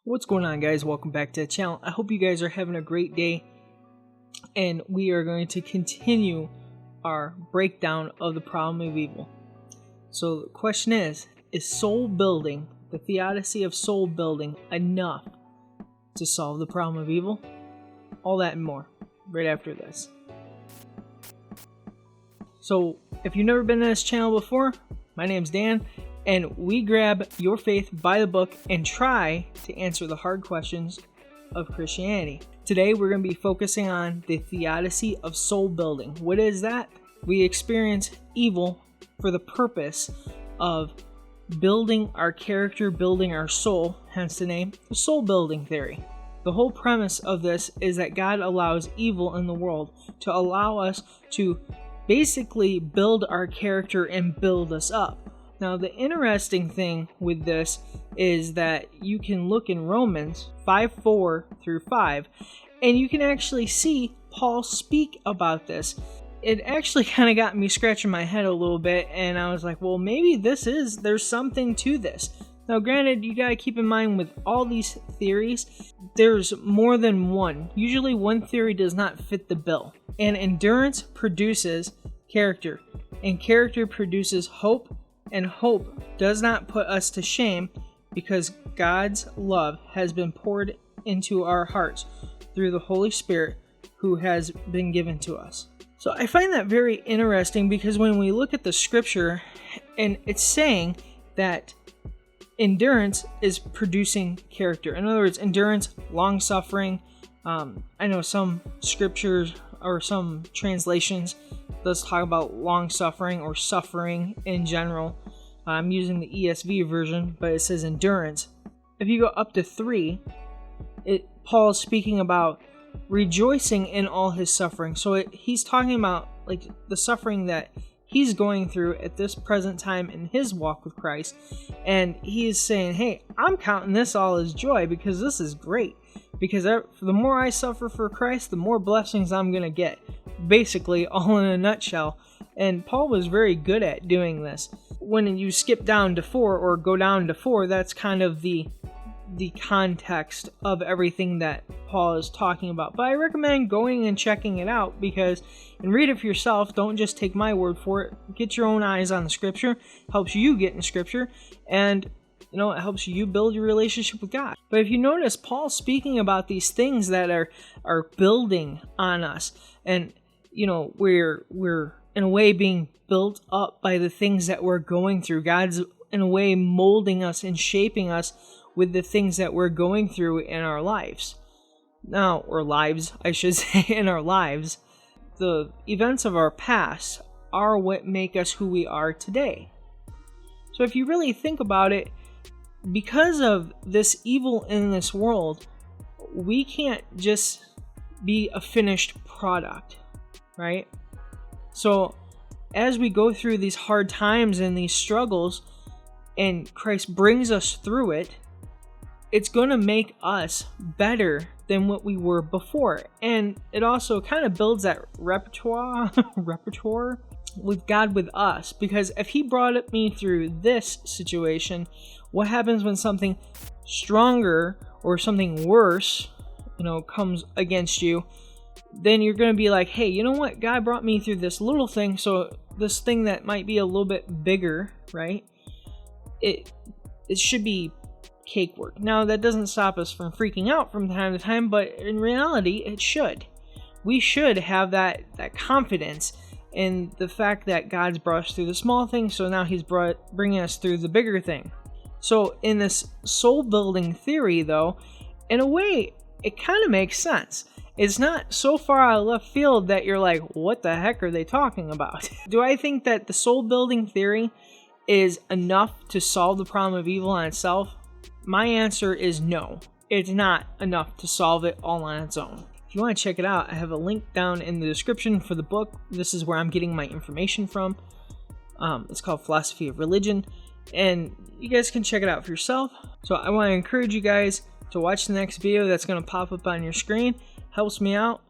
What's going on, guys? Welcome back to the channel. I hope you guys are having a great day, and we are going to continue our breakdown of the problem of evil. So the question is soul building, the theodicy of soul building, enough to solve the problem of evil? All that and more right after this. So if you've never been to this channel before, my name's Dan, and we grab your faith by the book and try to answer the hard questions of Christianity. Today we're going to be focusing on the theodicy of soul building. What is that? We experience evil for the purpose of building our character, building our soul, hence the name, the soul building theory. The whole premise of this is that God allows evil in the world to allow us to basically build our character and build us up. Now, the interesting thing with this is that you can look in Romans 5:4 through 5, and you can actually see Paul speak about this. It actually kind of got me scratching my head a little bit, and I was like, well, maybe there's something to this. Now, granted, you got to keep in mind with all these theories, there's more than one. Usually one theory does not fit the bill. And endurance produces character, and character produces hope. And hope does not put us to shame because God's love has been poured into our hearts through the Holy Spirit who has been given to us. So I find that very interesting because when we look at the scripture, and it's saying that endurance is producing character. In other words, endurance, long suffering. I know some scriptures or some translations does talk about long suffering or suffering in general. I'm using the ESV version, but it says endurance. If you go up to 3, Paul is speaking about rejoicing in all his suffering. So he's talking about like the suffering that he's going through at this present time in his walk with Christ, and he is saying, hey, I'm counting this all as joy because this is great. Because the more I suffer for Christ, the more blessings I'm going to get. Basically, all in a nutshell. And Paul was very good at doing this. When you skip down to 4 or go down to 4, that's kind of the context of everything that Paul is talking about. But I recommend going and checking it out and read it for yourself. Don't just take my word for it. Get your own eyes on the scripture. Helps you get in scripture, and it helps you build your relationship with God. But if you notice, Paul's speaking about these things that are building on us, and we're in a way being built up by the things that we're going through. God's in a way molding us and shaping us with the things that we're going through in our lives. Now, or lives, I should say, in our lives. The events of our past are what make us who we are today. So if you really think about it, because of this evil in this world, we can't just be a finished product, right? So as we go through these hard times and these struggles, and Christ brings us through it, it's going to make us better than what we were before. And it also kind of builds that repertoire with God with us. Because if he brought me through this situation, what happens when something stronger or something worse, comes against you? Then you're going to be like, hey, you know what? God brought me through this little thing, so this thing that might be a little bit bigger, right? It should be cake work. Now, that doesn't stop us from freaking out from time to time, but in reality, it should. We should have that confidence in the fact that God's brought us through the small thing, so now he's bringing us through the bigger thing. So in this soul building theory, though, in a way, it kind of makes sense. It's not so far out of left field that you're like, what the heck are they talking about? Do I think that the soul building theory is enough to solve the problem of evil on itself? My answer is no. It's not enough to solve it all on its own. If you want to check it out, I have a link down in the description for the book. This is where I'm getting my information from. It's called Philosophy of Religion, and you guys can check it out for yourself. So I want to encourage you guys to watch the next video that's going to pop up on your screen. Helps me out.